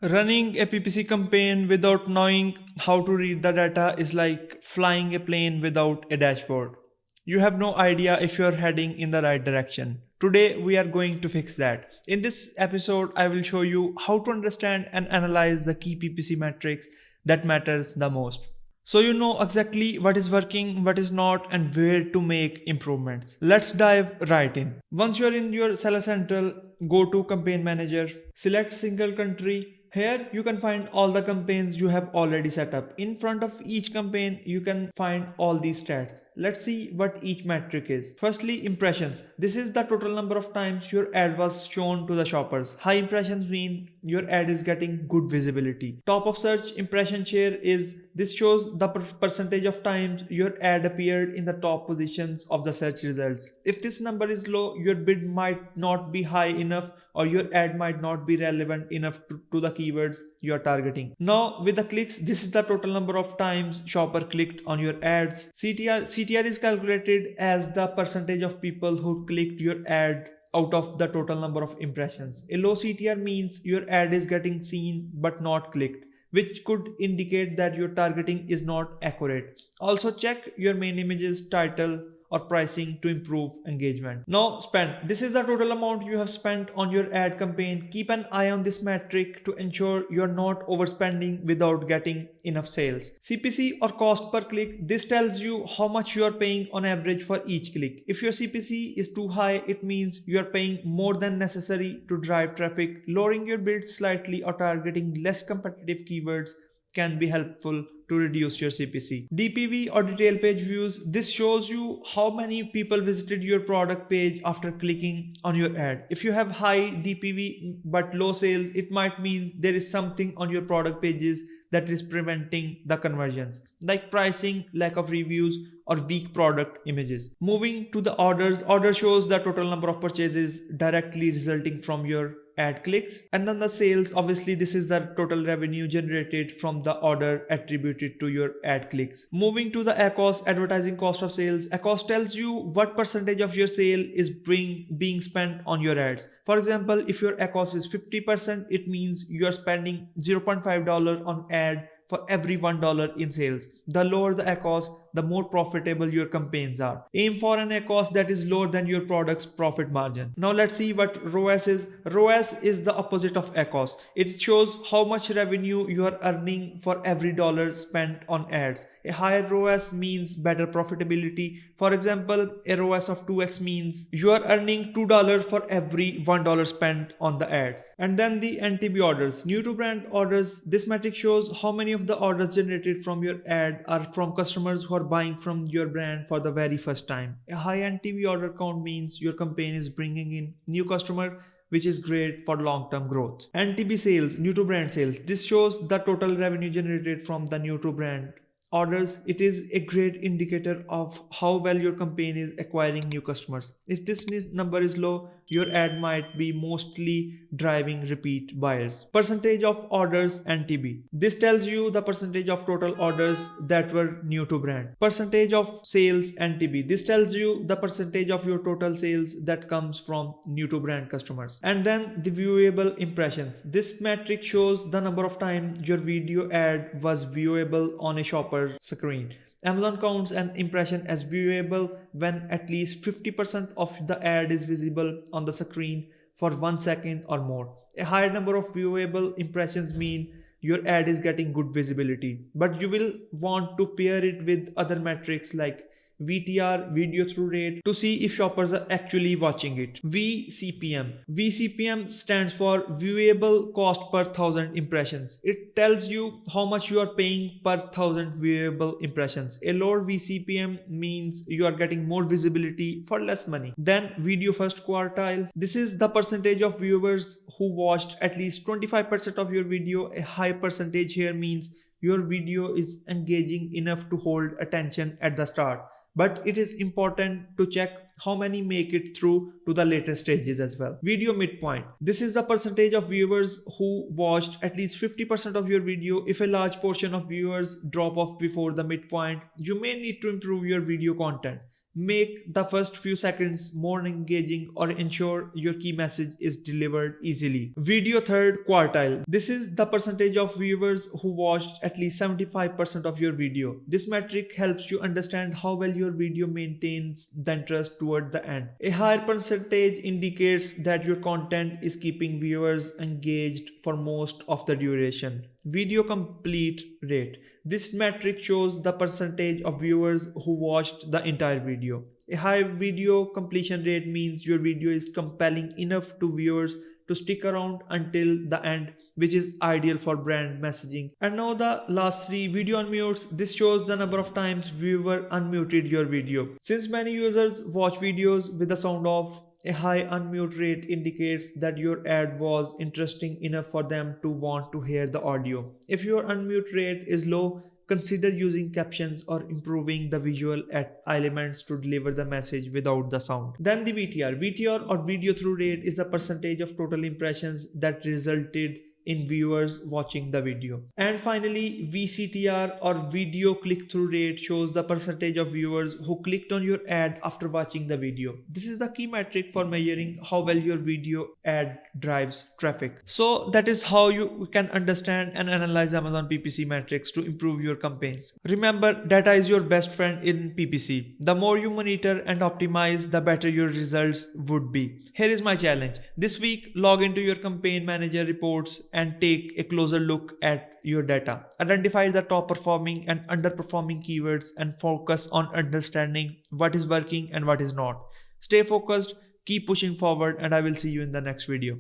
Running a PPC campaign without knowing how to read the data is like flying a plane without a dashboard. You have no idea if you're heading in the right direction. Today we are going to fix that. In this episode I will show you how to understand and analyze the key PPC metrics that matters the most. So you know exactly what is working, what is not, and where to make improvements. Let's dive right in. Once you're in your Seller Central, go to Campaign Manager, select single country. Here you can find all the campaigns you have already set up. In front of each campaign you can find all these stats. Let's see what each metric is. Firstly, impressions. This is the total number of times your ad was shown to the shoppers. High impressions mean your ad is getting good visibility. Top of search impression share is this shows the percentage of times your ad appeared in the top positions of the search results. If this number is low, your bid might not be high enough or your ad might not be relevant enough to the keywords you are targeting. Now with the clicks, this is the total number of times shopper clicked on your ads. CTR is calculated as the percentage of people who clicked your ad out of the total number of impressions. A low CTR means your ad is getting seen but not clicked, which could indicate that your targeting is not accurate. Also check your main images, title, or pricing to improve engagement. Now spend. This is the total amount you have spent on your ad campaign. Keep an eye on this metric to ensure you are not overspending without getting enough sales. CPC or cost per click. This tells you how much you are paying on average for each click. If your CPC is too high, it means you are paying more than necessary to drive traffic. Lowering your bids slightly or targeting less competitive keywords can be helpful to reduce your CPC. DPV or detail page views. This shows you how many people visited your product page after clicking on your ad. If you have high DPV but low sales, it might mean there is something on your product pages that is preventing the conversions, like pricing, lack of reviews, or weak product images. Moving to the orders. Order shows the total number of purchases directly resulting from your ad clicks, and then the sales. Obviously this is the total revenue generated from the order attributed to your ad clicks. Moving to the ACOS, advertising cost of sales. ACOS tells you what percentage of your sale is being spent on your ads. For example, if your ACOS is 50%, it means you are spending $0.5 on ad for every $1 in sales. The lower the ACOS, the more profitable your campaigns are. Aim for an ACOS that is lower than your product's profit margin. Now let's see what ROAS is. ROAS is the opposite of ACOS. It shows how much revenue you are earning for every dollar spent on ads. A higher ROAS means better profitability. For example, a ROAS of 2x means you are earning $2 for every $1 spent on the ads. And then the NTB orders, new to brand orders. This metric shows how many of the orders generated from your ad are from customers who are buying from your brand for the very first time. A high NTB order count means your campaign is bringing in new customer, which is great for long-term growth. NTB sales, new to brand sales. This shows the total revenue generated from the new to brand orders. It is a great indicator of how well your campaign is acquiring new customers. If this number is low, your ad might be mostly driving repeat buyers. Percentage of orders NTB. This tells you the percentage of total orders that were new to brand. Percentage of sales NTB. This tells you the percentage of your total sales that comes from new to brand customers. And then the viewable impressions. This metric shows the number of times your video ad was viewable on a shopper screen. Amazon counts an impression as viewable when at least 50% of the ad is visible on the screen for 1 second or more. A higher number of viewable impressions mean your ad is getting good visibility, but you will want to pair it with other metrics like VTR, video through rate, to see if shoppers are actually watching it. VCPM. VCPM stands for viewable cost per thousand impressions. It tells you how much you are paying per thousand viewable impressions. A lower VCPM means you are getting more visibility for less money. Then video first quartile. This is the percentage of viewers who watched at least 25% of your video. A high percentage here means your video is engaging enough to hold attention at the start. But it is important to check how many make it through to the later stages as well. Video midpoint. This is the percentage of viewers who watched at least 50% of your video. If a large portion of viewers drop off before the midpoint, you may need to improve your video content. Make the first few seconds more engaging or ensure your key message is delivered easily. Video third quartile. This is the percentage of viewers who watched at least 75% of your video. This metric helps you understand how well your video maintains the interest toward the end. A higher percentage indicates that your content is keeping viewers engaged for most of the duration. Video complete rate. This metric shows the percentage of viewers who watched the entire video. A high video completion rate means your video is compelling enough to viewers to stick around until the end, which is ideal for brand messaging. And now the last three, video unmutes. This shows the number of times viewer unmuted your video. Since many users watch videos with the sound off, a high unmute rate indicates that your ad was interesting enough for them to want to hear the audio. If your unmute rate is low, consider using captions or improving the visual elements to deliver the message without the sound. Then the VTR. VTR or video through rate is the percentage of total impressions that resulted in viewers watching the video. And finally, VCTR or video click-through rate shows the percentage of viewers who clicked on your ad after watching the video. This is the key metric for measuring how well your video ad drives traffic. So that is how you can understand and analyze Amazon PPC metrics to improve your campaigns. Remember, data is your best friend in PPC. The more you monitor and optimize, the better your results would be. Here is my challenge. This week, log into your campaign manager reports and take a closer look at your data. Identify the top performing and underperforming keywords and focus on understanding what is working and what is not. Stay focused, keep pushing forward, and I will see you in the next video.